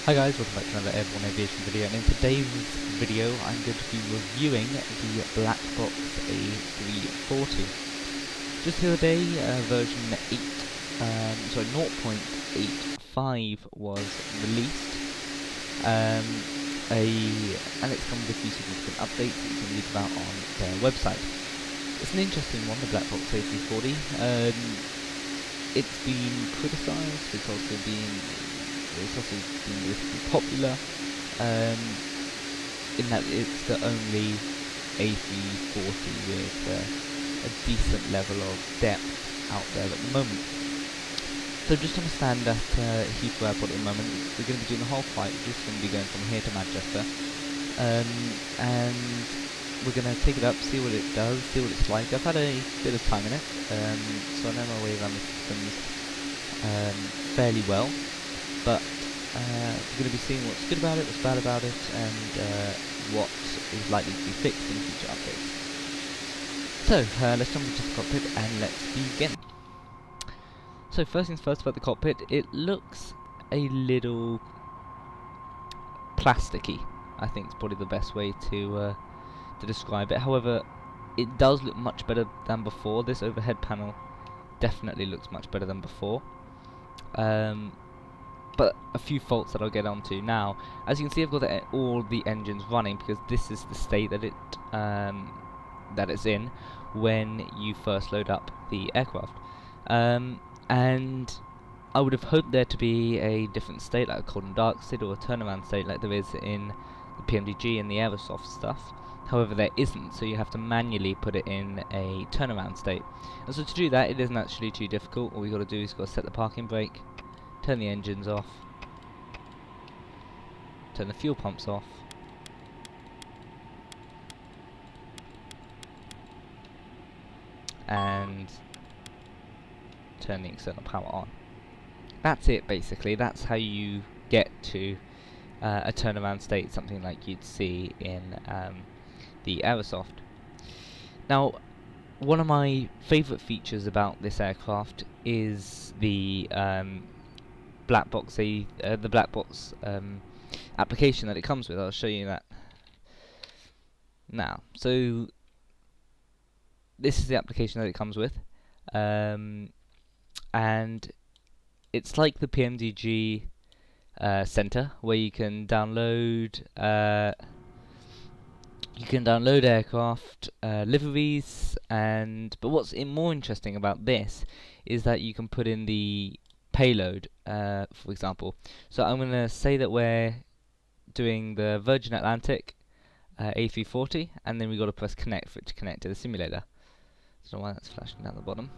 Hi guys, welcome back to another Airborne Aviation video, and in today's video I'm going to be reviewing the Blackbox A340. Just the other day, version 0.85 was released, and it's come with a few significant updates that you can read about on their website. It's an interesting one, the Blackbox A340. It's been criticised, it's also been relatively popular, in that it's the only A340 with a decent level of depth out there at the moment. So just understand that Heathrow Airport at the moment, we're going to be doing the whole flight. We're just going to be going from here to Manchester, and we're going to take it up, see what it does, see what it's like. I've had a bit of time in it, so I know my way around the systems fairly well. But we're going to be seeing what's good about it, what's bad about it, and what is likely to be fixed in future updates. So let's jump into the cockpit and let's begin. So first things first about the cockpit, it looks a little plasticky. I think it's probably the best way to describe it. However, it does look much better than before. This overhead panel definitely looks much better than before. But a few faults that I'll get onto now. As you can see, I've got all the engines running because this is the state that it's in when you first load up the aircraft. And I would have hoped there to be a different state, like a cold and dark state or a turnaround state like there is in the PMDG and the Aerosoft stuff. However, there isn't, so you have to manually put it in a turnaround state. And so to do that, it isn't actually too difficult. All you got to do is set the parking brake, turn the engines off, turn the fuel pumps off, and turn the external power on. That's it basically. That's how you get to a turnaround state, something like you'd see in the Aerosoft. Now, one of my favourite features about this aircraft is the Blackbox application that it comes with. I'll show you that now. So this is the application that it comes with, and it's like the PMDG center, where you can download aircraft liveries, but what's more interesting about this is that you can put in the payload, for example. So I'm going to say that we're doing the Virgin Atlantic A340, and then we've got to press connect for it to connect to the simulator. I don't know why that's flashing down the bottom.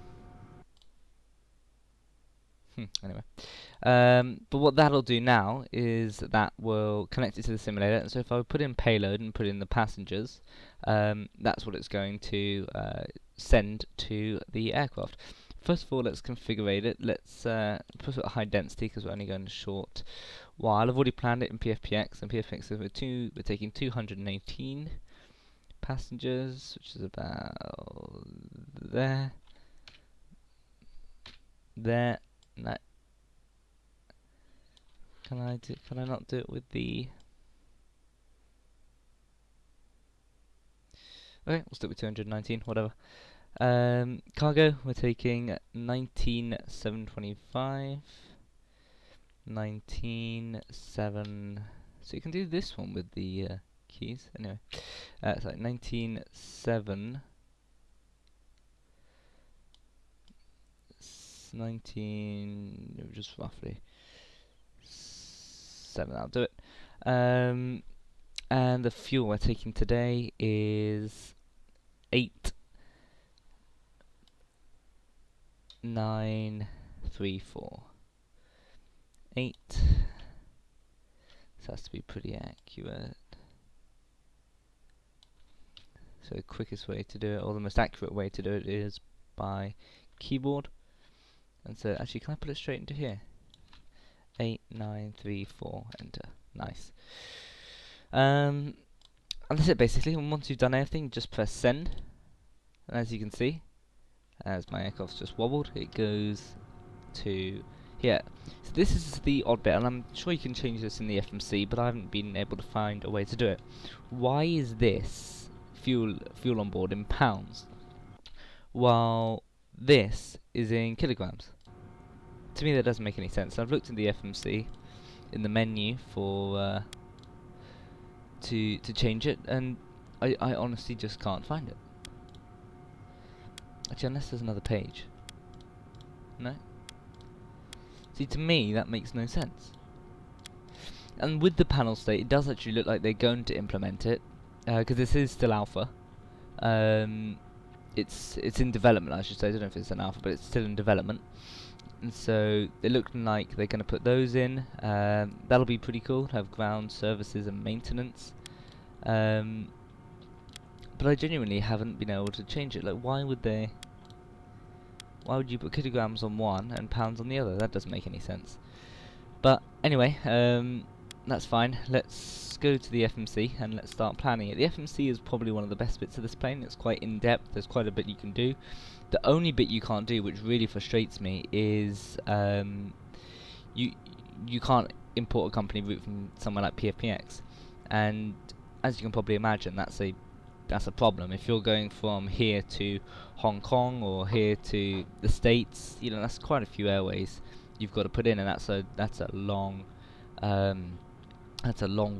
Anyway, but what that'll do now is that will connect it to the simulator, and so if I put in payload and put in the passengers, that's what it's going to send to the aircraft. First of all, let's configure it. Let's put it at high density because we're only going a short while. I've already planned it in PFPX, and PFPX we're taking 218 passengers, which is about there. No. Can I not do it with the? Okay, we'll stick with 219, whatever. Cargo, we're taking 19,725. 19,7. So you can do this one with the keys. Anyway, it's like 19,7. 19, just roughly 7. I'll do it. And the fuel we're taking today is 8,934. 8. This has to be pretty accurate. So the quickest way to do it, or the most accurate way to do it, is by keyboard. And so, actually, can I put it straight into here? 8,934, enter. Nice. And that's it basically. And once you've done everything, just press send. And as you can see, as my aircraft's just wobbled, it goes to Yeah. So this is the odd bit, and I'm sure you can change this in the FMC, but I haven't been able to find a way to do it. Why is this fuel on board in pounds, while this is in kilograms? To me, that doesn't make any sense. I've looked in the FMC in the menu for to change it, and I honestly just can't find it. Actually, unless there's another page. No. See, to me, that makes no sense. And with the panel state, it does actually look like they're going to implement it, because this is still alpha. It's in development, I should say. I don't know if it's an alpha, but it's still in development. And so they look like they're going to put those in. That'll be pretty cool to have ground services and maintenance. But I genuinely haven't been able to change it. Like, why would you put kilograms on one and pounds on the other? That doesn't make any sense. But anyway, that's fine. Let's go to the FMC and let's start planning it. The FMC is probably one of the best bits of this plane. It's quite in-depth. There's quite a bit you can do. The only bit you can't do, which really frustrates me, is you can't import a company route from somewhere like PFPX. And as you can probably imagine, that's a problem. If you're going from here to Hong Kong or here to the States, you know, that's quite a few airways you've got to put in, and that's a long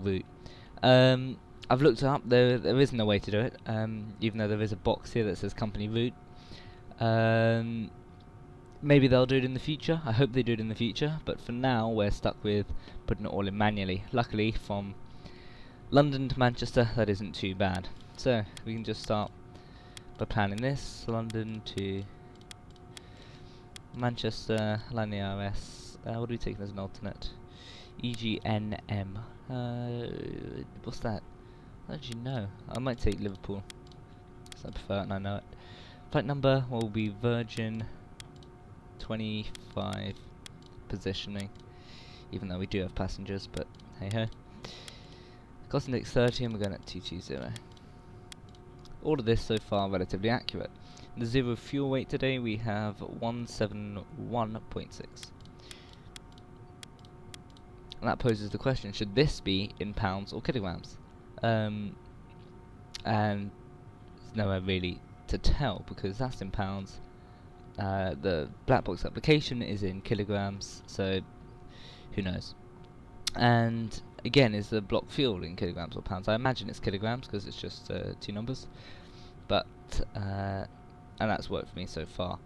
route. I've looked it up. There isn't a way to do it, even though there is a box here that says company route. Maybe they'll do it in the future. I hope they do it in the future, but for now we're stuck with putting it all in manually. Luckily, from London to Manchester, that isn't too bad. So we can just start by planning this. London to Manchester, line the RS. What are we taking as an alternate? EGNM. What's that? How did you know? I might take Liverpool, because I prefer it and I know it. Flight number will be Virgin 25 positioning, even though we do have passengers, but hey ho. Cost index 30 and we're going at 220. All of this so far relatively accurate. The zero fuel weight today we have 171.6. And that poses the question, should this be in pounds or kilograms? And there's nowhere really to tell, because that's in pounds. The Blackbox application is in kilograms, so who knows. And again, is the block fuel in kilograms or pounds? I imagine it's kilograms because it's just two numbers, but and that's worked for me so far.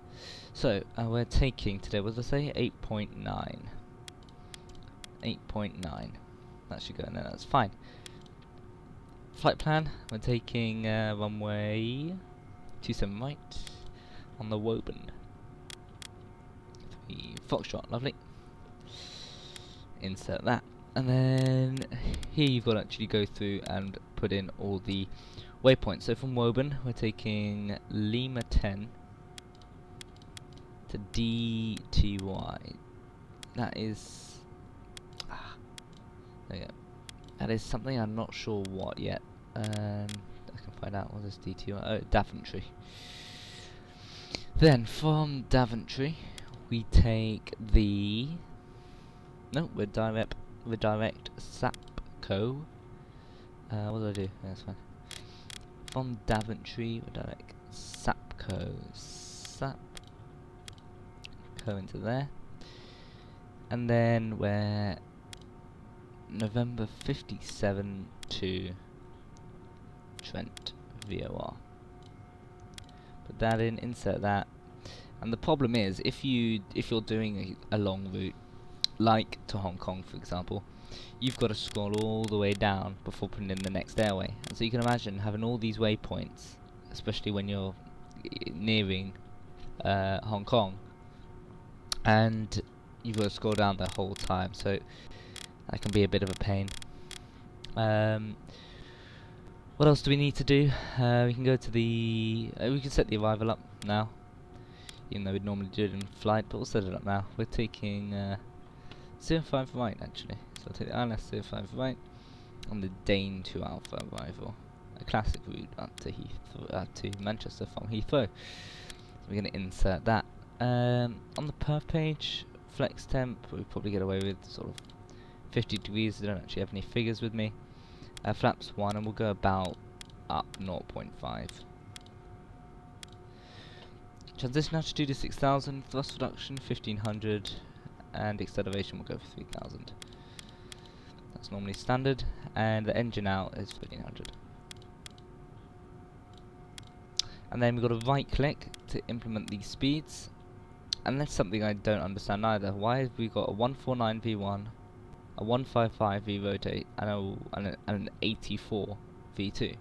So we're taking today, what did I say, 8.9. 8.9. That should go in there, that's fine. Flight plan, we're taking runway 27 right on the Woburn. 3 Foxtrot, lovely. Insert that. And then here you've got to actually go through and put in all the waypoints. So from Woburn, we're taking Lima 10 to DTY. That is... there you go. That is something I'm not sure what yet. I can find out what is DTY. Oh, Daventry. Then from Daventry, we take the... No, we're direct Sapco. What do I do? Yeah, that's fine. From Daventry, we're direct Sapco. Sapco into there. And then we're November 57 to Trent VOR. Put that in, insert that. And the problem is, if you're doing a long route, like to Hong Kong for example, you've got to scroll all the way down before putting in the next airway. And so you can imagine having all these waypoints, especially when you're nearing Hong Kong, and you've got to scroll down the whole time, so that can be a bit of a pain. What else do we need to do? We can go to the... we can set the arrival up now, even though we'd normally do it in flight, but we'll set it up now. We're taking 05 right actually, so I'll take the ILS 05 right on the Dane 2 Alpha arrival, a classic route up to to Manchester from Heathrow. So we're going to insert that. On the perf page flex temp, we probably get away with sort of 50 degrees. I don't actually have any figures with me. Flaps 1, and we'll go about up 0.5. Transition altitude is 6,000, thrust reduction 1500, and acceleration will go for 3000. That's normally standard, and the engine out is 1500. And then we've got to right click to implement these speeds, and that's something I don't understand either. Why have we got a 149 V1, a 155 V rotate, and an 84 V2?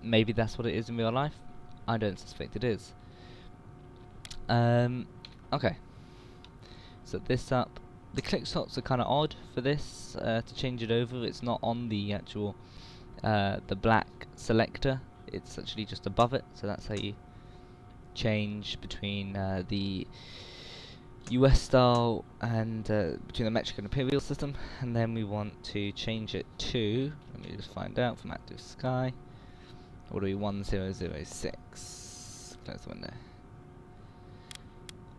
Maybe that's what it is in real life. I don't suspect it is. Okay. Set this up. The click shots are kind of odd for this. To change it over, it's not on the actual the black selector. It's actually just above it. So that's how you change between the US style and between the metric and imperial system. And then we want to change it to, let me just find out from active sky. What do we 1006? Close the window.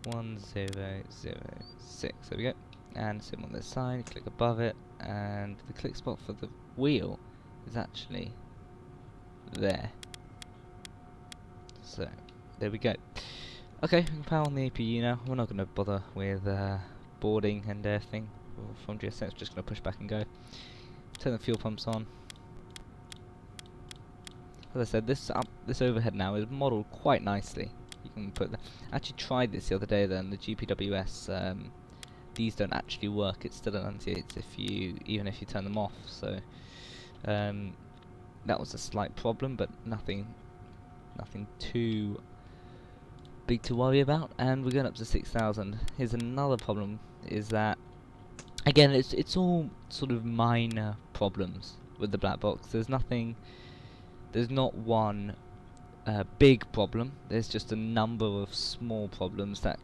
1006. There we go. And same on this side. Click above it, and the click spot for the wheel is actually there. So there we go. Okay, we can power on the APU now. We're not going to bother with boarding and everything from GSX. Just going to push back and go. Turn the fuel pumps on. As I said, this overhead now is modelled quite nicely. You can put. I actually tried this the other day. Then the GPWS. These don't actually work. It still enunciates even if you turn them off. So that was a slight problem, but nothing too big to worry about. And we're going up to 6,000. Here's another problem: is that again, it's all sort of minor problems with the black box. There's not one big problem. There's just a number of small problems that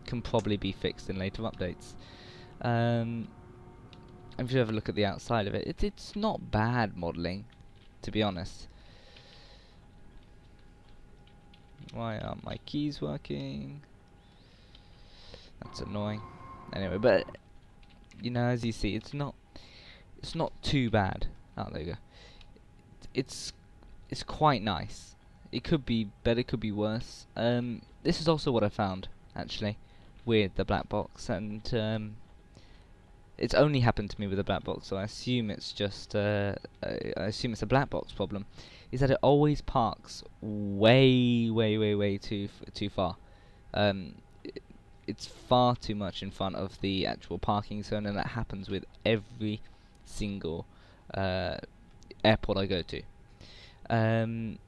can probably be fixed in later updates. If you have a look at the outside of it, it's not bad modelling, to be honest. Why aren't my keys working? That's annoying. Anyway, but you know, as you see, it's not too bad. Oh, there you go. It's quite nice. It could be better, it could be worse. This is also what I found actually with the black box, and it's only happened to me with the black box, so I assume it's just I assume it's a black box problem. Is that it always parks way too far. It's far too much in front of the actual parking zone, and that happens with every single airport I go to. And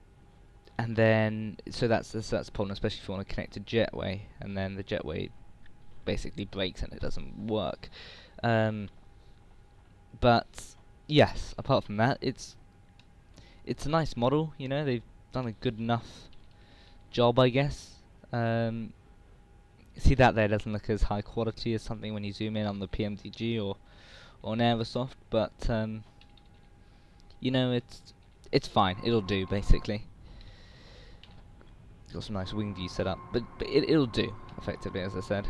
then, so that's a problem, especially if you want to connect to jetway, and then the jetway basically breaks and it doesn't work. But yes, apart from that, it's a nice model. You know, they've done a good enough job, I guess. See that there doesn't look as high quality as something when you zoom in on the PMDG or on Aerosoft, but you know, it's fine. It'll do basically. Got some nice wing view set up, but it'll do effectively, as I said.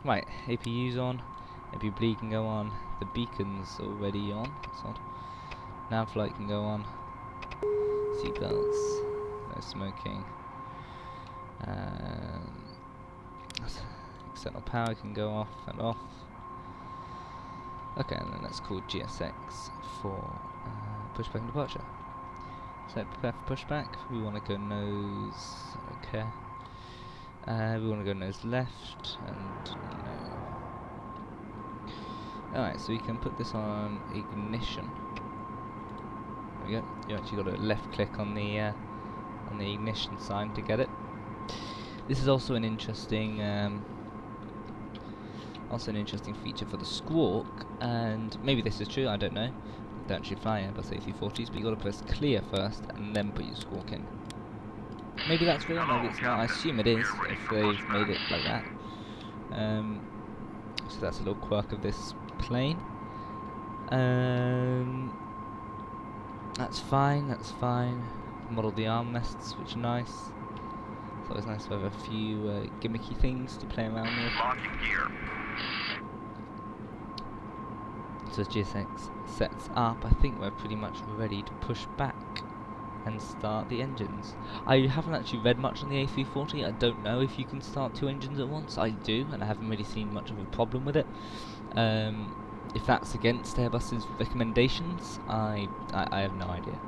Right, APU's on. APU bleed can go on. The beacon's already on. That's odd. Nav flight can go on. Seatbelts. No smoking. External power can go off and off. Okay, and then let's call GSX for pushback and departure. So prepare for pushback. We want to go nose. Okay. We want to go nose left and no. Alright, so we can put this on ignition. There we go. You actually got to left click on the ignition sign to get it. This is also an interesting feature for the Squawk, and maybe this is true. I don't know. Don't actually fly Airbus A340s, but you got to press clear first and then put your Squawk in. Maybe that's real, maybe it's not. I assume it is if they've made it like that. So that's a little quirk of this plane. That's fine. That's fine. Model the armrests, which are nice. It's always nice to have a few gimmicky things to play around with. Launching gear. once the GSX sets up, I think we're pretty much ready to push back and start the engines. I haven't actually read much on the A340. I don't know if you can start 2 engines at once. I do, and I haven't really seen much of a problem with it. If that's against Airbus's recommendations, I have no idea.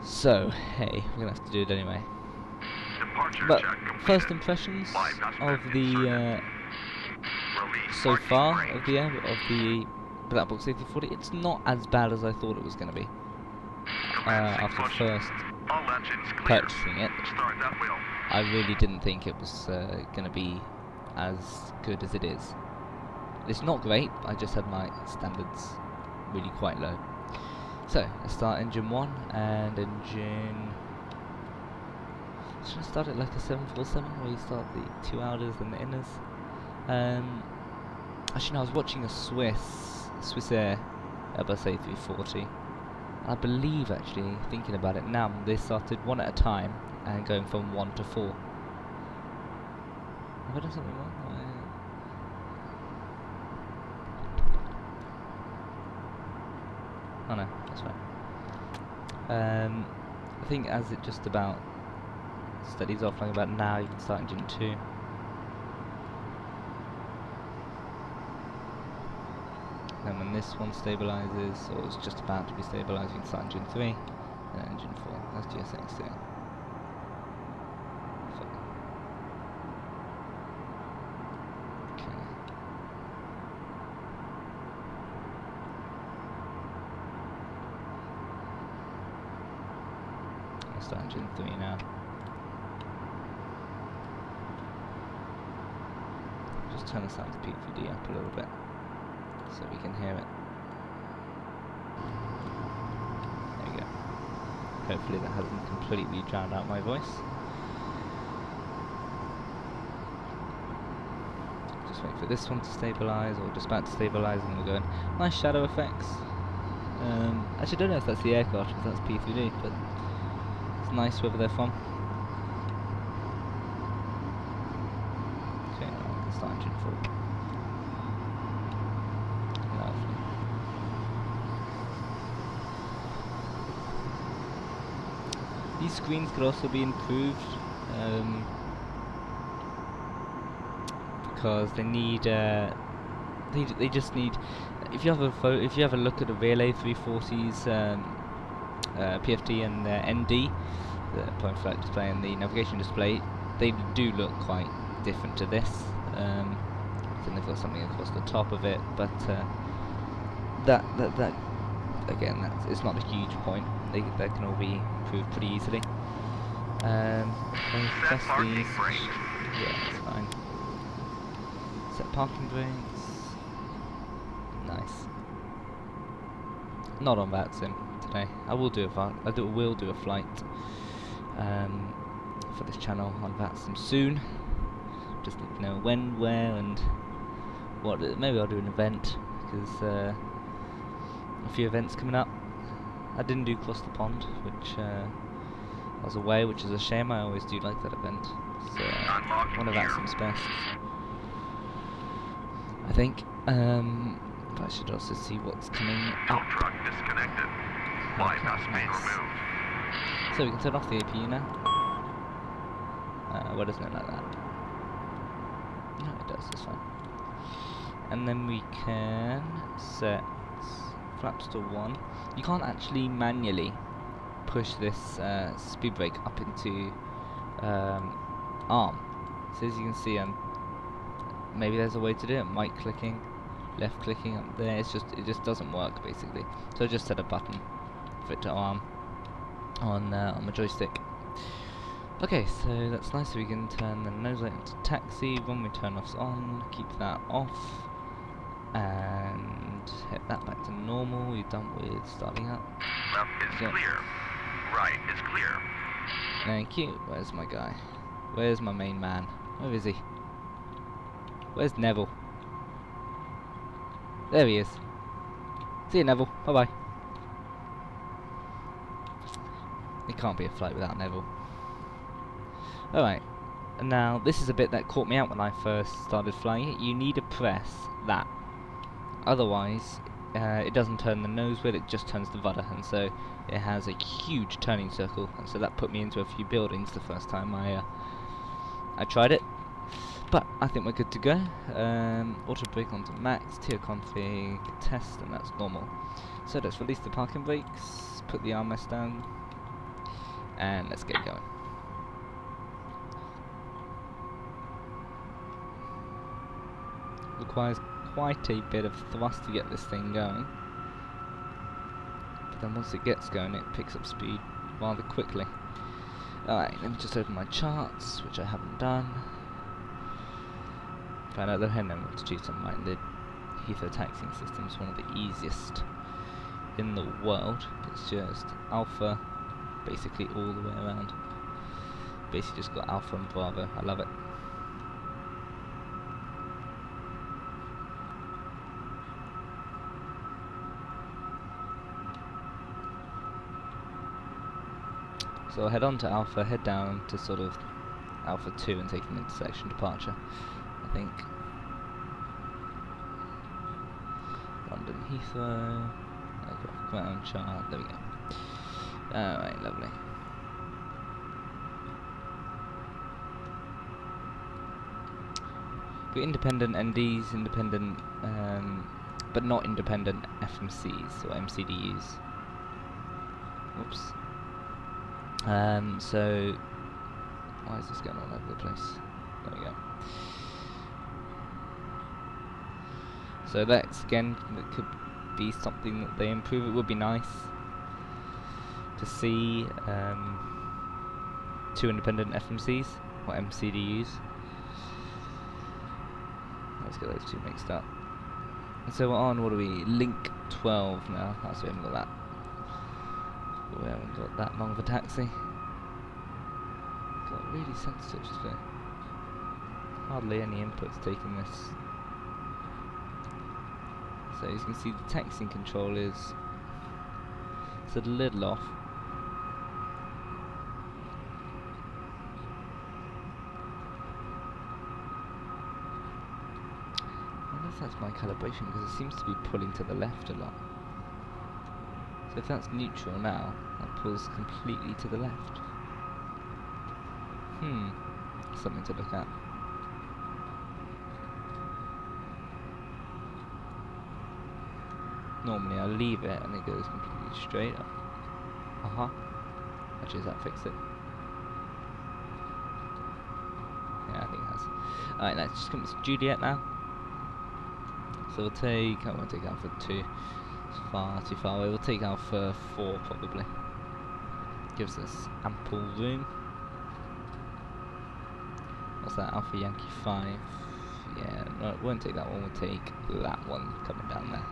So, hey, we're gonna have to do it anyway. But first impressions of the so far of the Blackbox A340, it's not as bad as I thought it was going to be. After first purchasing it, I really didn't think it was going to be as good as it is. It's not great, I just had my standards really quite low. So, let's start engine 1 and engine... Should I start it like a 747 where you start the 2 outers and the inners? Actually no, I was watching a Swiss Air Airbus A340. I believe, actually, thinking about it now, they started 1 at a time and going from 1 to 4. Have I done something wrong? Oh no, that's fine. I think as it just about steadies off like about now, you can start engine 2. And when this one stabilizes, or is just about to be stabilized, you can start engine 3 and engine 4. That's GSX doing. Okay. I'll start engine 3 now. Just turn the sound to PVD up a little bit, so we can hear it. There we go. Hopefully that hasn't completely drowned out my voice. Just wait for this one to stabilise, or just about to stabilise, and we're going. Nice shadow effects. Actually, I don't know if that's the aircraft, because that's P3D, but it's nice wherever they're from. Okay, now we can start engine 4. These screens could also be improved because they need they just need, if you have a look at the real A340's PFD and ND, the point flight display and the navigation display, they do look quite different to this. Then they've got something across the top of it, but that again, it's not a huge point. That can all be improved pretty easily. Press these. Yeah, that's fine. Set parking brakes. Nice. Not on VATSIM today. I will do a flight for this channel on VATSIM soon. Just need to know when, where, and what. Maybe I'll do an event, because a few events coming up. I didn't do Cross the Pond, which I was away, which is a shame. I always do like that event. It's one of VATSIM's best, I think. But I should also see what's coming up. Truck disconnected. Bypass being removed. So we can turn off the APU now. Why doesn't it like that? No, it does. It's fine. And then we can set flaps to 1. You can't actually manually push this speed brake up into arm. So as you can see, maybe there's a way to do it. Right clicking, left clicking up there. It just doesn't work basically. So I just set a button for it to arm on my joystick. Okay, so that's nice. So we can turn the nose light into taxi. When we turn offs on, keep that off. And hit that back to normal. You're done with starting up. Left is clear. Right is clear. Thank you. Where's my guy? Where's my main man? Where is he? Where's Neville? There he is. See you, Neville. Bye bye. It can't be a flight without Neville. Alright. Now, this is a bit that caught me out when I first started flying it. You need to press that Otherwise, it doesn't turn the nose wheel, it just turns the rudder, and so it has a huge turning circle, and so that put me into a few buildings the first time I tried it. But I think we're good to go. Auto brake onto max, tier config, test, and that's normal. So let's release the parking brakes, put the armrest down, and let's get going. Requires quite a bit of thrust to get this thing going, but then once it gets going it picks up speed rather quickly. Alright, let me just open my charts, which I haven't done. Find out the head number to choose on mine. The Heathrow taxiing system is one of the easiest in the world. It's just alpha basically all the way around. Basically just got alpha and bravo. I love it. So I'll head on to Alpha, head down to sort of Alpha 2 and take an intersection departure, I think. London Heathrow, aircraft ground chart, there we go. Alright, lovely. Got independent NDs, independent, but not independent FMCs or MCDUs. Oops. So why is this going all over the place? There we go. So that's again, that could be something that they improve. It would be nice to see 2 independent FMCs or MCDUs. Let's get those 2 mixed up. And so we're on, what are we? Link 12 now. Oh, so we haven't got that. We haven't got that long of a taxi. Got really sensitive today. Hardly any inputs taking this. So as you can see, the taxiing control is a little off. I wonder if that's my calibration, because it seems to be pulling to the left a lot. So if that's neutral now, that pulls completely to the left. Something to look at. Normally I leave it and it goes completely straight up. Actually, does that fix it? Yeah, I think it has. Alright, let's just come to Juliet now. So we'll take, I won't take Alpha 2. It's far too far away. We'll take Alpha 4 probably. Gives us ample room. What's that? Alpha Yankee 5. Yeah, no, we won't take that one. We'll take that one coming down there.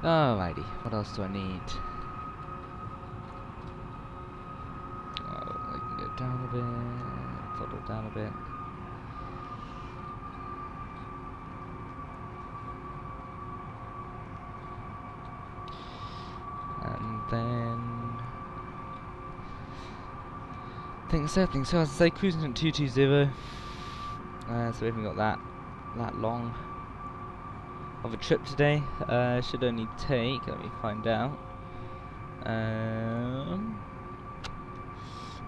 Alrighty, what else do I need? Oh, I can go down a bit, throttle down a bit. And then think so. As I say, cruising at 220. So we haven't got that long of a trip today. Should only take, let me find out.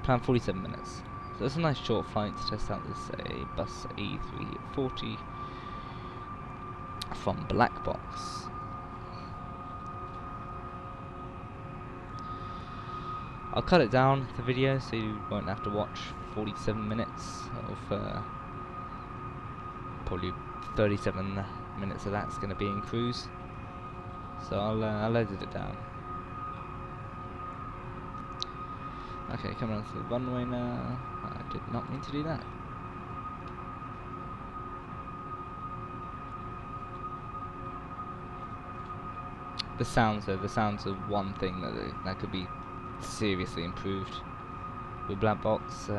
Plan 47 minutes. So it's a nice short flight to test out this bus A340 from Blackbox. I'll cut it down, the video, so you won't have to watch 47 minutes of probably 37 minutes of that's going to be in cruise. So I'll edit it down. Okay, coming onto the runway now. I did not mean to do that. The sounds though, the sounds are one thing that could be seriously improved with Blackbox.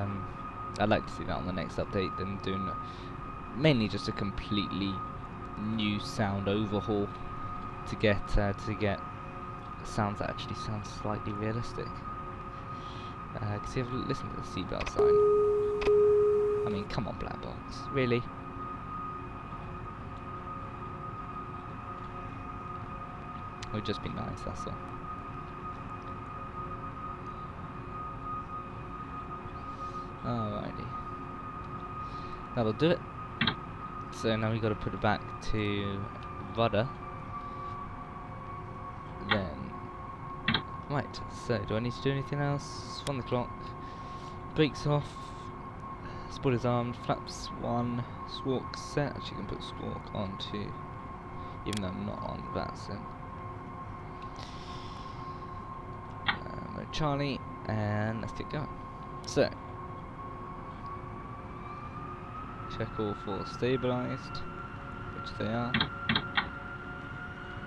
I'd like to see that on the next update, them doing mainly just a completely new sound overhaul to get sounds that actually sound slightly realistic. Cause you have listened to the seatbelt sign. I mean, come on, Blackbox, really? It would just be nice, that's all. Alrighty. That'll do it. So now we got to put it back to rudder. Then, right. So do I need to do anything else? 1 o'clock. Brakes off. Spoilers armed. Flaps 1. Squawk set. Actually, you can put squawk on too, even though I'm not on that. So mode Charlie, and let's get going. So. Check all 4 stabilised, which they are,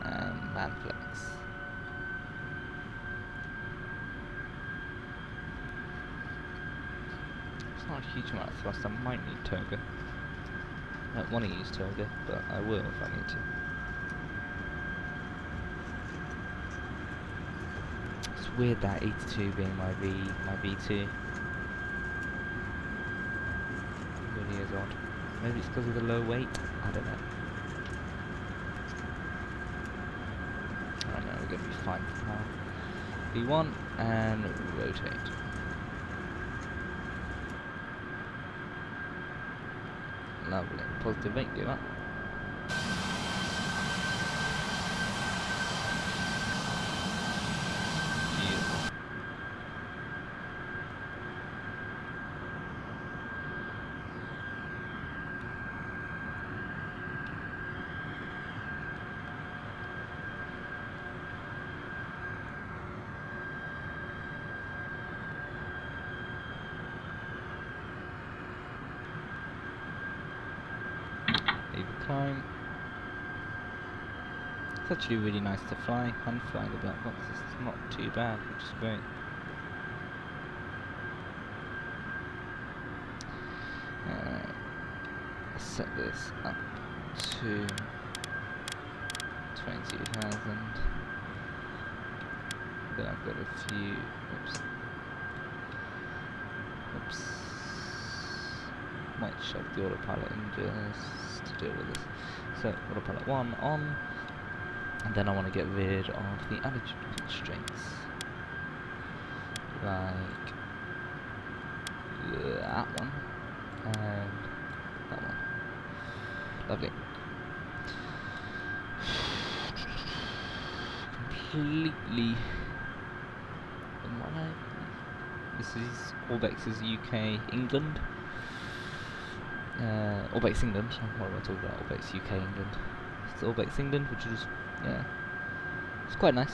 and man flex. It's not a huge amount of thrust. I might need toga. I don't want to use toga, but I will if I need to. It's weird that 82 being my V2. Really is odd. Maybe it's because of the low weight? I don't know. I don't know, we're going to be fine for now. V1 and rotate. Lovely. Positive weight, give up. Beautiful. Leave a climb. It's actually really nice to fly and fly the Blackbox. It's not too bad, which is great. Let's set this up to 20,000. Then I've got a few. Oops. Might shove the autopilot in just to deal with this. So autopilot 1 on, and then I want to get rid of the altitude constraints, like that one and that one. Lovely. Completely. This is Orbex's UK England. Orbex England. What am I talking about? Orbex UK England. It's Orbex England, which is, yeah, it's quite nice.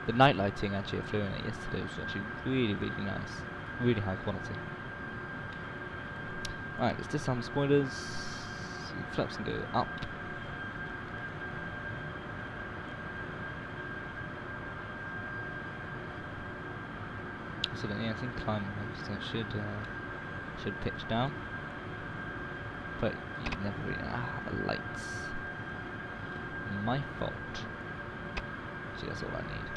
The night lighting actually I flew in it yesterday was actually really, really nice, really high quality. Right, let's disarm spoilers. Flaps and go up. So then, yeah, I think climb so it should pitch down, but you never really the lights. My fault. See, that's all I need.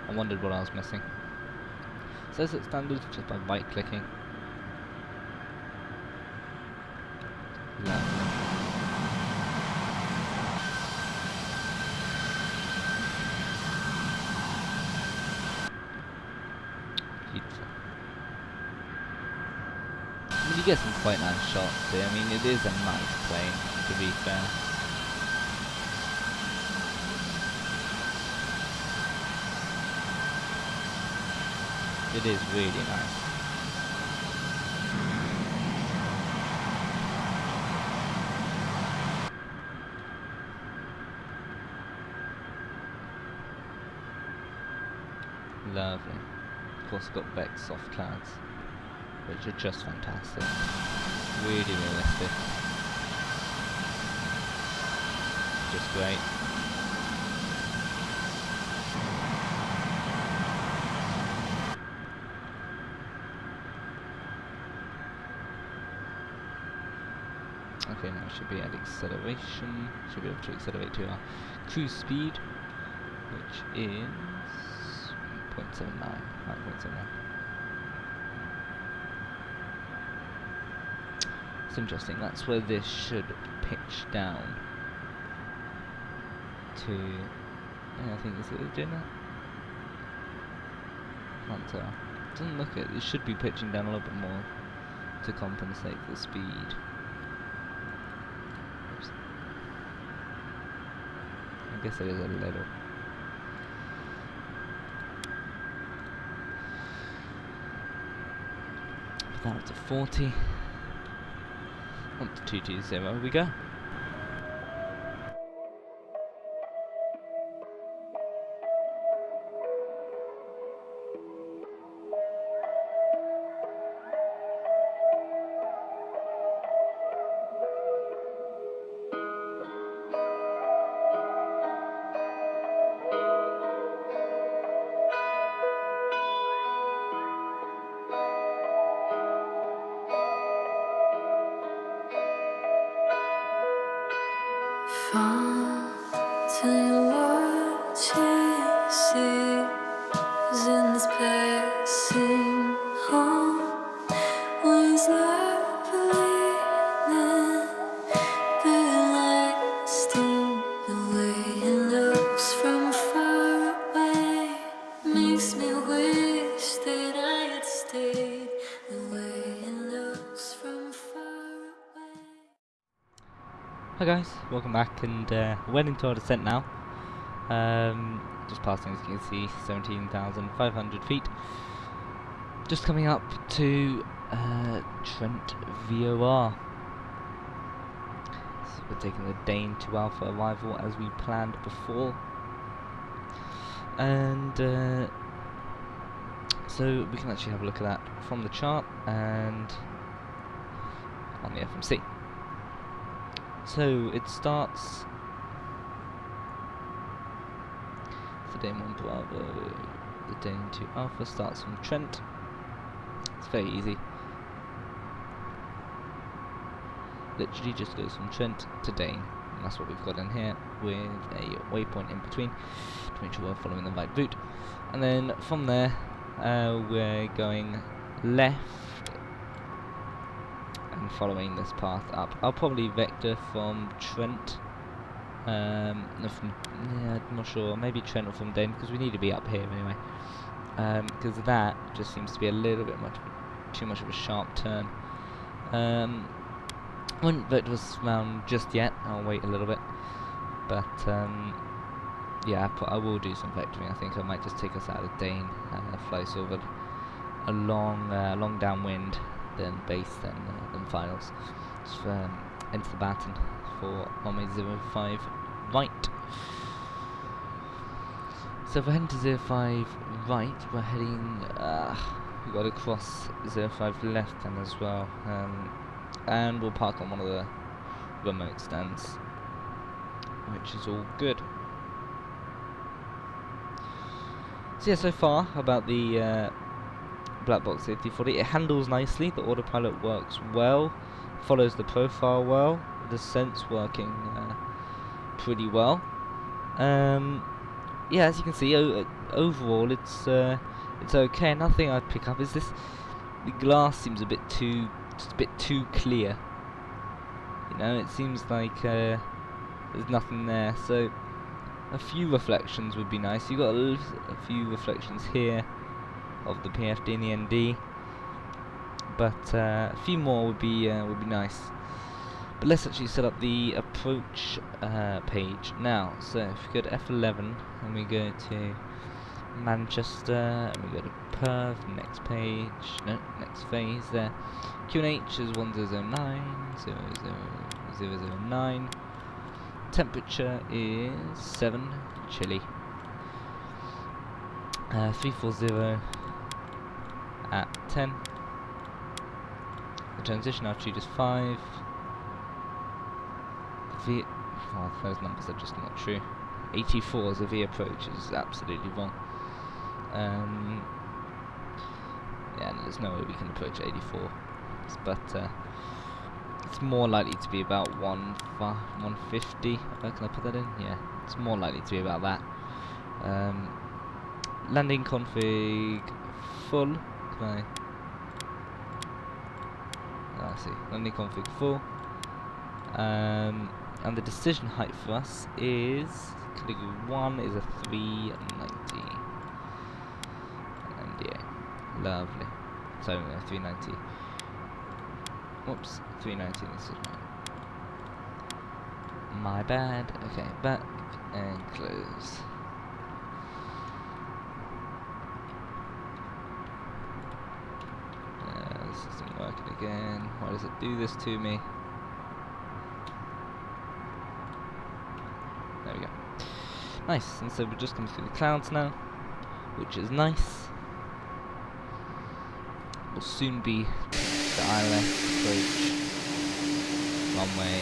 I wondered what I was missing. Says it's standard just by right clicking. Lovely. Beautiful. I mean, you get some quite nice shots here. I mean, it is a nice plane, to be fair. It is really nice. Lovely. Of course, I've got Vex soft clouds, which are just fantastic. Really realistic. Just great. Okay, now it should be at acceleration. Should be able to accelerate to our cruise speed, which is 0.79. 9.79. It's interesting. That's where this should pitch down to. Yeah, I think is it doing that? Can't tell. Doesn't look it. It should be pitching down a little bit more to compensate for the speed. Oops. I guess it is a little. Put that up to 40. On to 220 we go. Fall till you watch it see in this passing home was not believing but lasting the way it looks from far away makes me wish that I had stayed the way it looks from far away. Hi guys, welcome back, and we're into our descent now. Just passing, as you can see, 17,500 feet. Just coming up to Trent VOR. So we're taking the Dane to Alpha arrival as we planned before. And so we can actually have a look at that from the chart and on the FMC. So it starts the Dane 1 Bravo, the Dane 2 Alpha starts from Trent. It's very easy. Literally just goes from Trent to Dane, and that's what we've got in here, with a waypoint in between to make sure we're following the right route. And then from there we're going left and following this path up. I'll probably vector from Trent. I'm not sure. Maybe Trent or from Dane, because we need to be up here anyway. Because that just seems to be a little bit too much of a sharp turn. I wouldn't vector us round just yet. I'll wait a little bit. But yeah, I will do some vectoring. I think I might just take us out of Dane and fly over a long downwind, then base, then finals. Just enter the baton for runway 05 right. So if we're heading to 05 right, we're heading, we've got to cross 05 left then as well. And we'll park on one of the remote stands, which is all good. So yeah, so far about the Blackbox A340, it handles nicely, the autopilot works well, follows the profile well, the descent's working pretty well. Yeah, as you can see, overall it's okay. Nothing I'd pick up is this: the glass seems just a bit too clear. You know, it seems like there's nothing there. So a few reflections would be nice. You got a few reflections here of the PFD and the ND, but a few more would be nice. But let's actually set up the approach page now. So if we go to F11 and we go to Manchester and we go to Perth, next page, no, next phase there. QNH is 1009, 0009. Temperature is 7, chilly. 340 at 10. The transition altitude is 5. Those numbers are just not true. 84 as a V approach is absolutely wrong. Yeah, there's no way we can approach 84. But it's more likely to be about 150. Can I put that in? Yeah, it's more likely to be about that. Landing config full. Can I? Let's see, landing config full. And the decision height for us is category 1 is a 390. And yeah, lovely. Sorry, no, 390. Whoops, 390 decision height. My bad. Okay, back and close. This isn't working again. Why does it do this to me? There we go. Nice, and so we're just coming through the clouds now, which is nice. We'll soon be the ILS approach. Runway,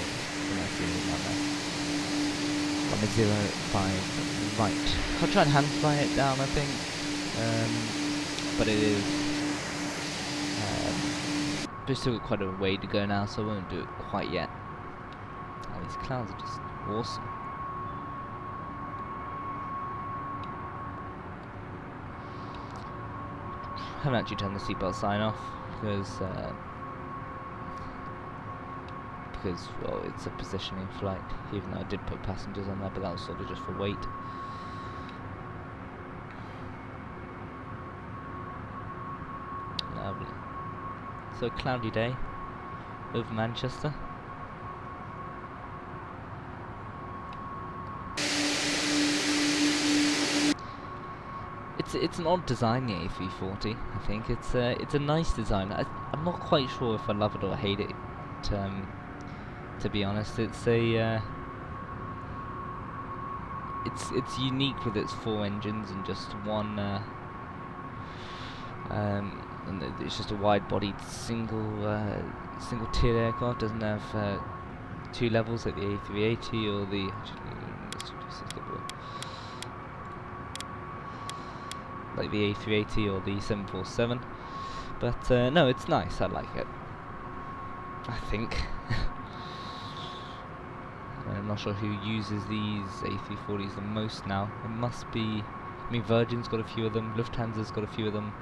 105 right. I'll try and hand fly it down, I think. But it is we've still got quite a way to go now, so I won't do it quite yet. Oh, these clouds are just awesome. I haven't actually turned the seatbelt sign off because well, it's a positioning flight, even though I did put passengers on there, but that was sort of just for weight. Lovely. So a cloudy day over Manchester. It's an odd design, the A340. I think it's a nice design. I'm not quite sure if I love it or hate it. To be honest, it's unique with its 4 engines and just one. And it's just a wide-bodied single-tiered aircraft. Doesn't have 2 levels like the A380 or the. Like the A380 or the 747, but no, it's nice. I like it. I think. I'm not sure who uses these A340s the most now. It must be. I mean, Virgin's got a few of them. Lufthansa's got a few of them.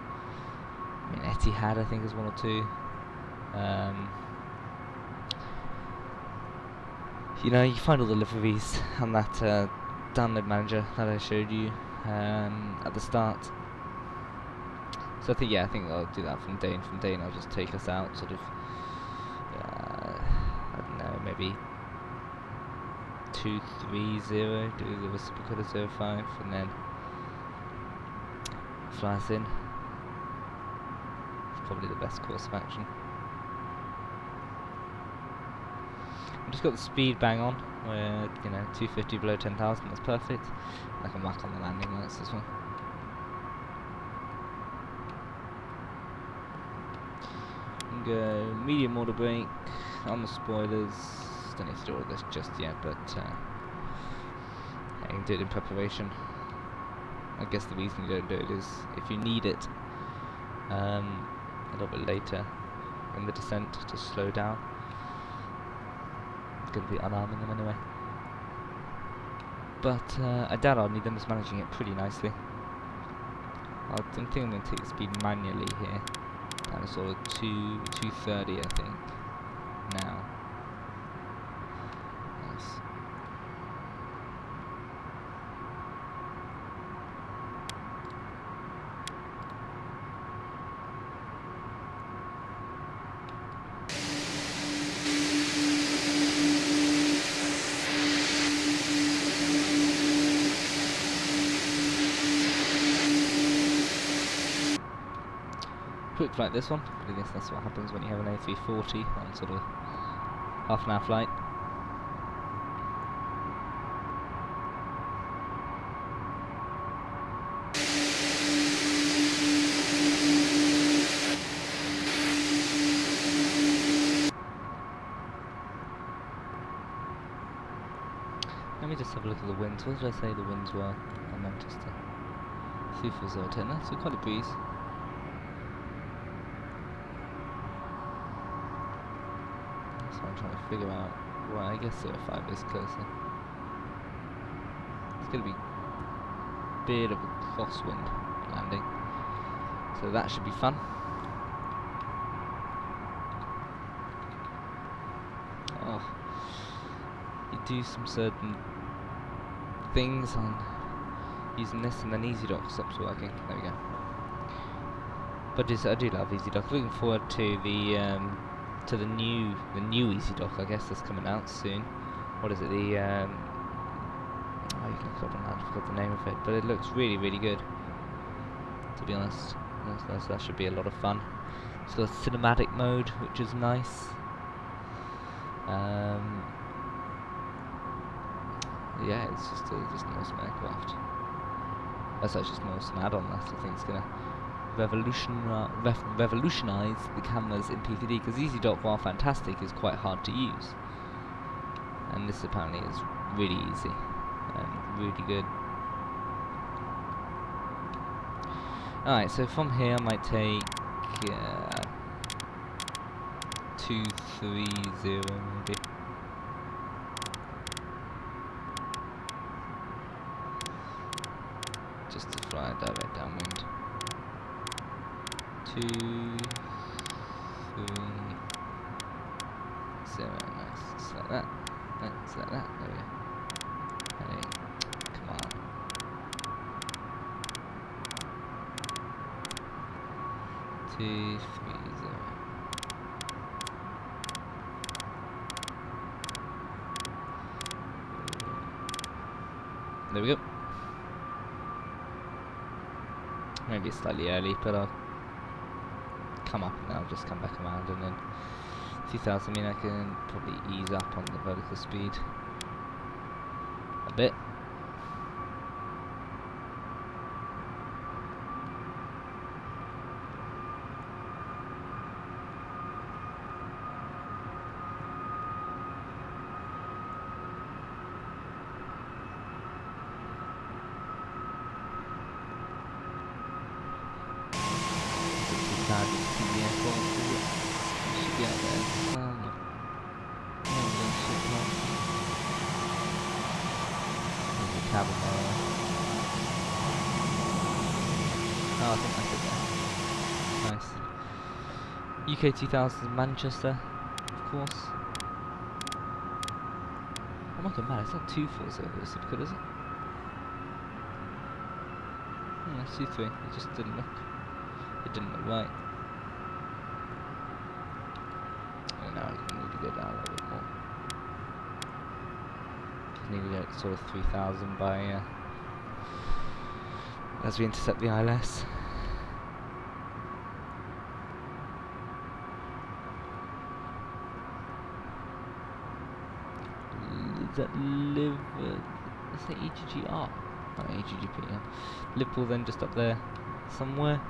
I mean, Etihad, I think, is 1 or 2. You know, you find all the liveries on that download manager that I showed you at the start. So I think I'll do that from Dane. From Dane, I'll just take us out, sort of. I don't know, maybe 230. Do the reciprocal 05, and then fly us in. It's probably the best course of action. I've just got the speed bang on, where 250 below 10,000. That's perfect. I can whack on the landing lights as well. Go medium order brake on the spoilers. Don't need to do all this just yet, but I can do it in preparation. I guess the reason you don't do it is if you need it a little bit later in the descent to slow down. It's going to be unarming them anyway. But I doubt I'll need them as managing it pretty nicely. I think I'm going to take the speed manually here. And it's sort of 230, I think, now. Nice. Quick flight this one. I guess that's what happens when you have an A340 on sort of half an hour flight. Let me just have a look at the winds. What did I say the winds were on Manchester? 340, no, so quite a breeze. So I'm trying to figure out, well, I guess 05 is closer. It's going to be a bit of a crosswind landing, so that should be fun. do some certain things on using this, and then EasyDock stops working. There we go. But I do love EasyDock. Looking forward to the new EasyDock, I guess, that's coming out soon. What is it? The oh, you can look it up on that. I forgot the name of it, but it looks really, really good. To be honest, that should be a lot of fun. It's got a cinematic mode, which is nice. Yeah, it's just an awesome aircraft. That's actually just an awesome add-on. I think it's gonna revolutionize the cameras in PVD, because EasyDock, while fantastic, is quite hard to use, and this apparently is really easy and really good. Alright, so from here I might take 230 maybe. Just to fly direct downwind. 2, 3, 0, nice. Just like that. Just like that. There we go. Hey, come on. 2, 3, 0. There we go. Maybe it's slightly early, but I'll come up and I'll just come back around, and then 2000, I mean, I can probably ease up on the vertical speed a bit. Should be out there. There's a cabin there. Oh, I think that's it there. Nice. UK 2000 Manchester, of course. Oh my god, man, it's not 240 this typical, is it? It's 2-3. It just didn't look. It didn't look right. And now I need to go down a little bit more. Just need to get sort of 3000 by as we intercept the ILS. Is that is that EGGR? Oh, EGGP, yeah. Liverpool then just up there somewhere.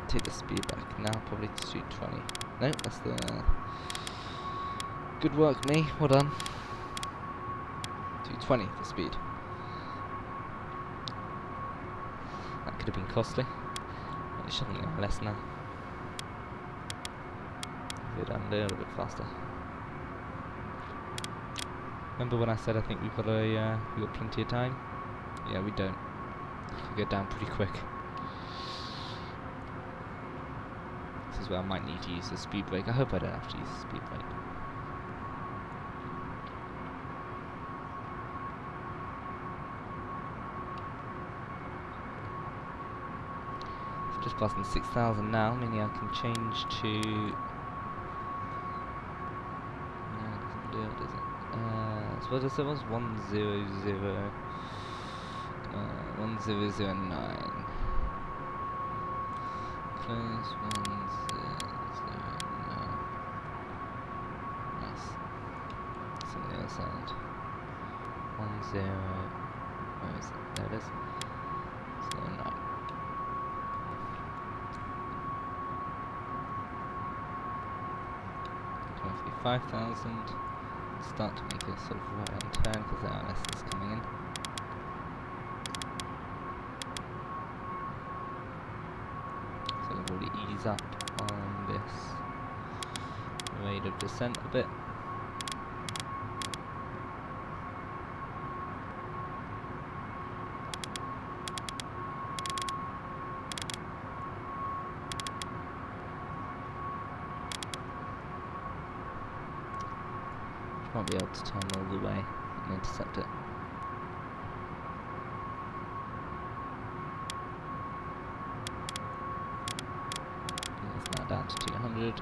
Take the speed back now, probably to 220. No, that's the good work, me. Well done. 220 the speed. That could have been costly. It shouldn't go less now. Go down a little bit faster. Remember when I said I think we've got plenty of time? Yeah, we don't. We go down pretty quick. This is where I might need to use the speed brake. I hope I don't have to use the speed brake. So just passing 6,000 now, meaning I can change to. No, it doesn't do it, does it? So what was it? Was 1009. Close 1009. Nice. It's on the other side. 10. Where is it? There it is. 09. Roughly 5,000. Start to make a sort of right-hand turn because the ILS is coming in. So I'll probably ease up on this rate of descent a bit. Won't be able to turn all the way and intercept it. It's now down to 200.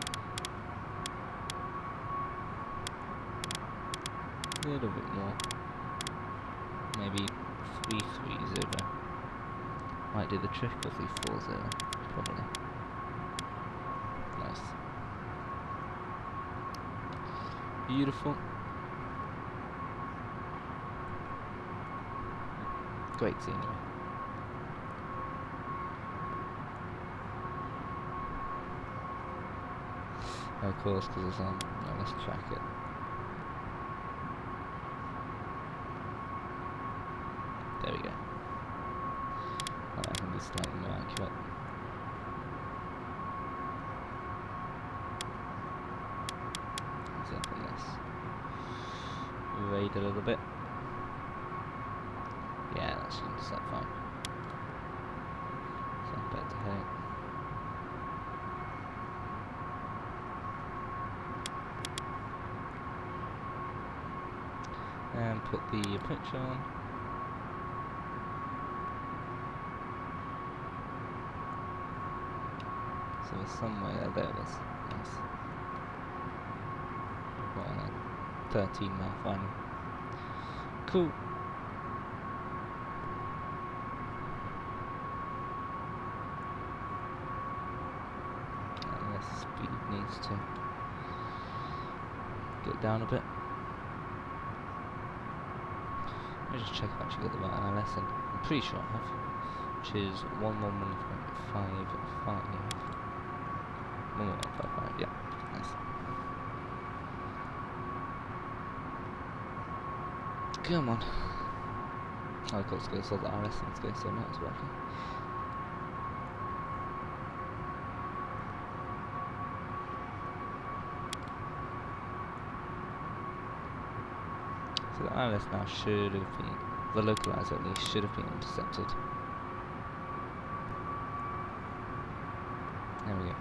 A little bit more. Maybe 330. Might do the trick, or 340. Probably. Nice. Beautiful. Great scenery. Of course, because it's on. No, let's track it. There we go. Oh, I can be slightly more accurate. Let's open this. Raid a little bit. Yeah, that should intercept fine. So back to heading. And put the approach on. So there's somewhere there it is. Nice. What on a 13 now finally. Cool. And this speed needs to get down a bit. Let me just check if I actually got the right lesson. I'm pretty sure I have. Which is 111.55. 111.55, yeah. Nice. Come on. Oh, of course, go so the RS let's go so not as working. So the ILS now should have been, the localizer at least, should have been intercepted. There we go.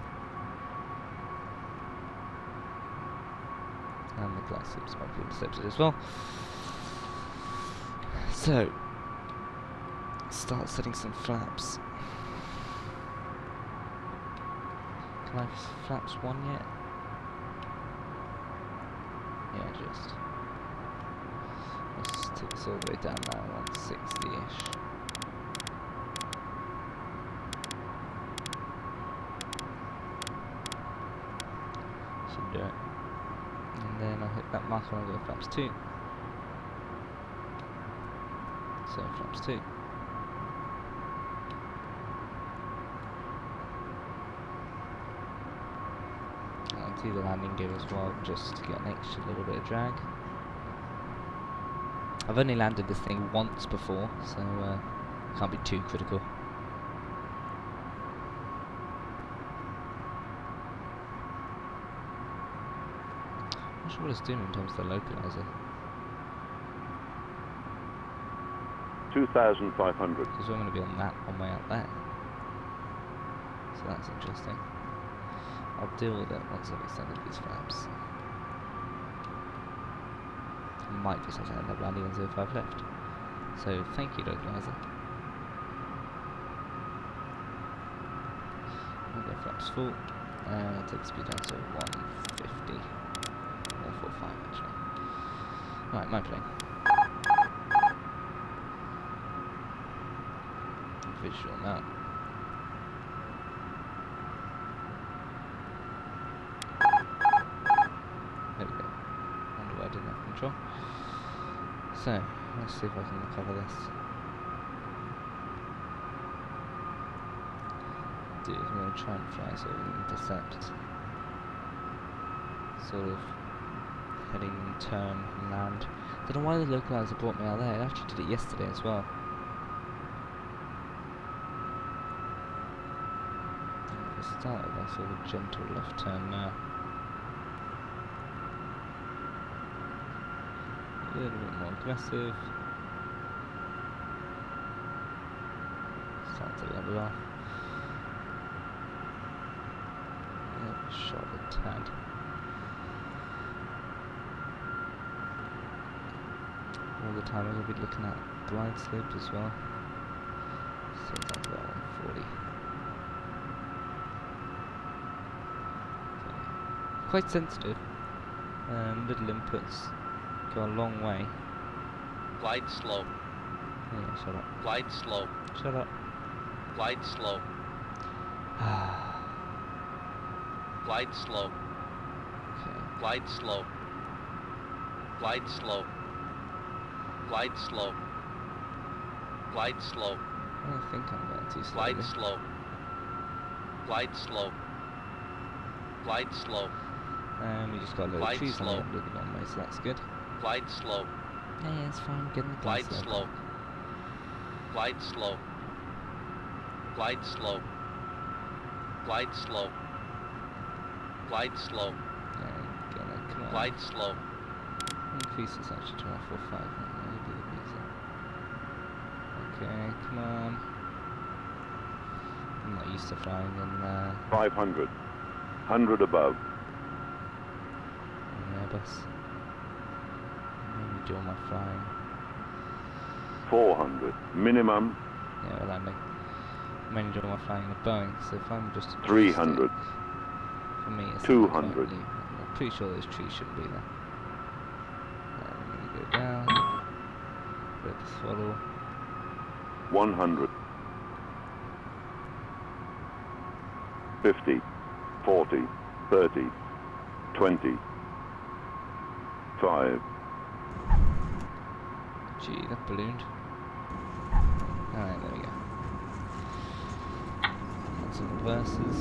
And the glass slips might be intercepted as well. So, start setting some flaps. Can I flaps 1 yet? Yeah, just. Let's take this all the way down now, 160-ish. Should do it. And then I'll hit that marker and I'll go flaps 2. So flaps 2. And I'll do the landing gear as well, just to get an extra little bit of drag. I've only landed this thing once before, so can't be too critical. Not sure what it's doing in terms of the localizer. 2,500. Because we're going to be on that one way out there. So that's interesting. I'll deal with it once I've extended these flaps. I might just have to end up landing on 05 left. So thank you, localizer. I'll go flaps full. And I'll take the speed down to 150. 145 actually. Right, my plane. Visual now. There we go. Wonder why I didn't have control. So, let's see if I can recover this. I'm going to try and fly sort of intercept. Sort of heading and turn and land. I don't know why the localizer brought me out there. It actually did it yesterday as well. Start with a sort of gentle left turn now. A little bit more aggressive. Start to level off. Shot a tad. all the time. I'm going to be looking at glide slope as well. So it's like about 140. Okay. Quite sensitive. Little inputs go a long way. Glide slope. Yeah, shut up. Glide slope. Shut up. Glide slope. Glide slope. Okay. Glide slope. Glide slope. Glide slope. Glide slope. I don't think I'm going too slowly. Glide slope. Glide slope. Glide slope. And we just got a little Glide trees on the slope. end of the runway, so that's good. Glide slope. Yeah, it's fine. We're getting the glide Glide slope. slope. Glide slope. Glide slope. Glide slope. Glide slope. Yeah, come on. Glide slope. Increase this actually to 145. Maybe the reason. Okay, come on. I'm not used to flying in 500. 100 above. an Airbus. Maybe do all my flying. 400. Minimum. Yeah, we're landing. I'm mainly doing all my flying in a Boeing, so if I'm just 300. for me it's 200. I'm pretty sure those trees shouldn't be there. I'm gonna go down. Grab the throttle. 100. 50. 40. 30. 20. 5. Gee, that ballooned. Alright, there we go. That's some reverses.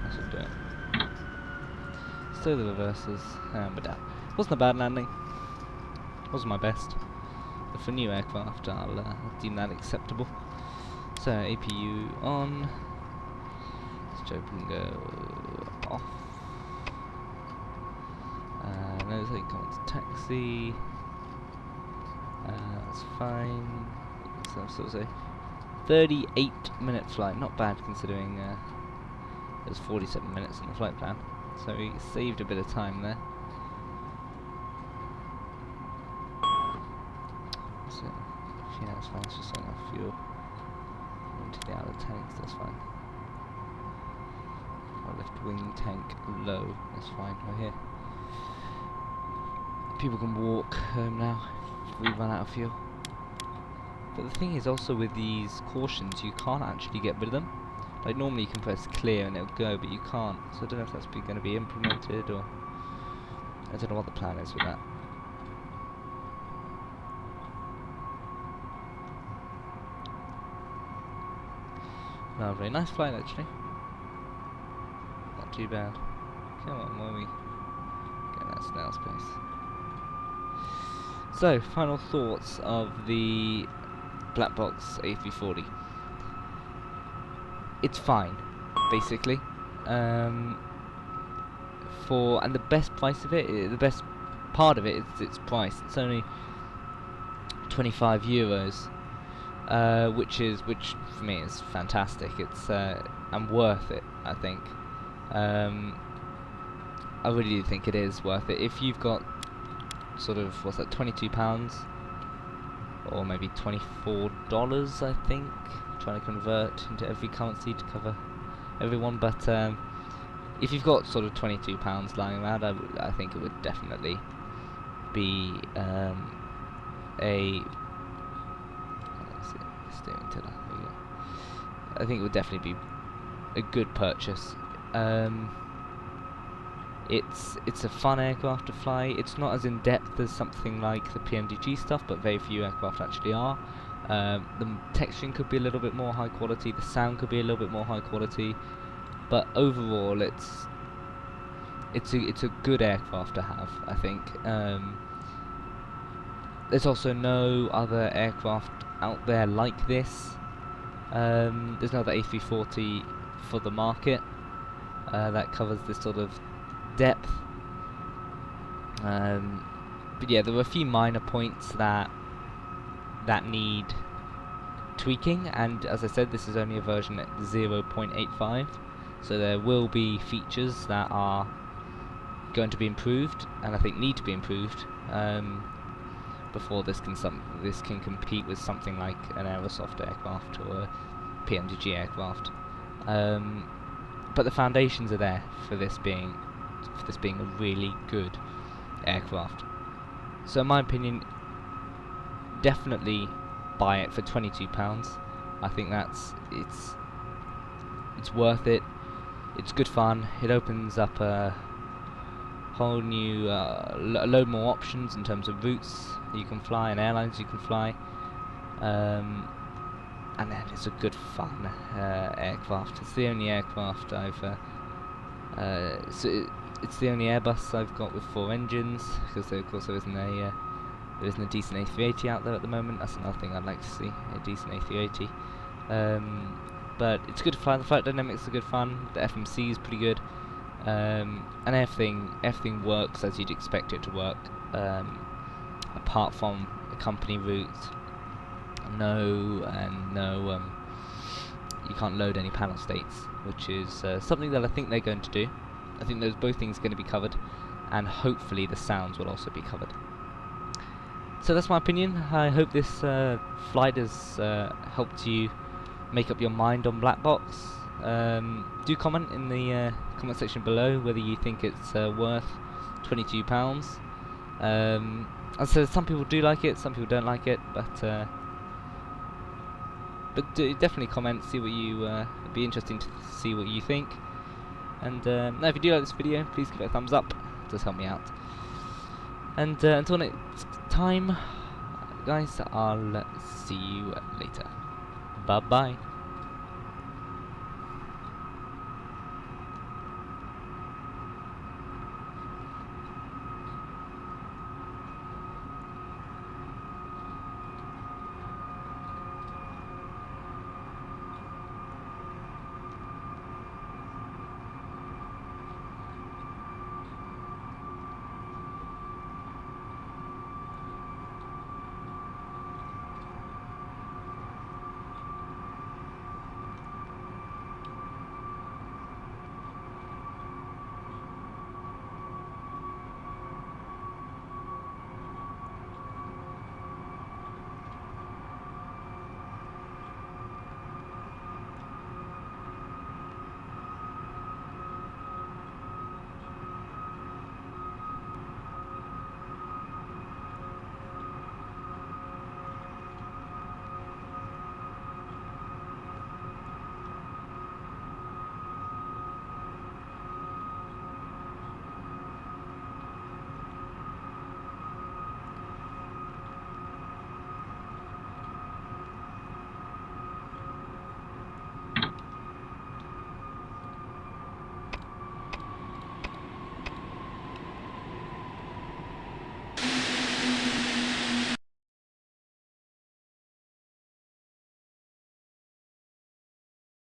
That should do it. Still the reverses, and we're down. Wasn't a bad landing. Wasn't my best. But for new aircraft, I'll deem that acceptable. So, APU on. Let's open go off. No, so you come into taxi. That's fine. So, sort of say 38-minute flight. Not bad considering there's 47 minutes in the flight plan. So we saved a bit of time there. So, yeah, that's fine. It's just enough fuel into the outer tanks. That's fine. Our left wing tank low. That's fine. We're here. People can walk home now if we run out of fuel. But the thing is also with these cautions, you can't actually get rid of them. Like normally you can press clear and it'll go, but you can't. So I don't know if that's going to be implemented or I don't know what the plan is with that. No, very nice flight actually. Not too bad. Come on, where are we? Getting that snail's pace. So, final thoughts of the Blackbox A340. It's fine, basically. And the best price of it, the best part of it is its price. It's only 25 euros, which for me is fantastic. It's and worth it, I think. I really do think it is worth it. If you've got sort of, what's that, £22 or maybe $24, I think, trying to convert into every currency to cover everyone, but if you've got sort of £22 lying around, I think it would definitely be a steering tiller. There we go. I think it would definitely be a good purchase. It's a fun aircraft to fly. It's not as in depth as something like the PMDG stuff, but very few aircraft actually are. The texturing could be a little bit more high quality. The sound could be a little bit more high quality. But overall, it's a good aircraft to have, I think. There's also no other aircraft out there like this. There's no other A340 for the market that covers this sort of depth. But yeah, there were a few minor points that need tweaking, and as I said, this is only a version at 0.85, so there will be features that are going to be improved, and I think need to be improved before this can compete with something like an Aerosoft aircraft or a PMDG aircraft. But the foundations are there for this being a really good aircraft. So in my opinion, definitely buy it for £22. I think it's worth it. It's good fun. It opens up a whole new a load more options in terms of routes you can fly and airlines you can fly. And then it's a good fun aircraft. It's the only aircraft it's the only Airbus I've got with 4 engines, because of course there isn't a decent A380 out there at the moment. That's another thing I'd like to see, a decent A380. But it's good to fly. The flight dynamics are good fun. The FMC is pretty good, and everything works as you'd expect it to work, apart from the company route. You can't load any panel states, which is something that I think they're going to do. I think both things are going to be covered, and hopefully the sounds will also be covered. So that's my opinion. I hope this flight has helped you make up your mind on Blackbox. Do comment in the comment section below whether you think it's worth £22. So some people do like it, some people don't like it, but definitely comment, see what you it'd be interesting to see what you think. And now if you do like this video, please give it a thumbs up. It does help me out. And until next time, guys, I'll see you later. Bye bye.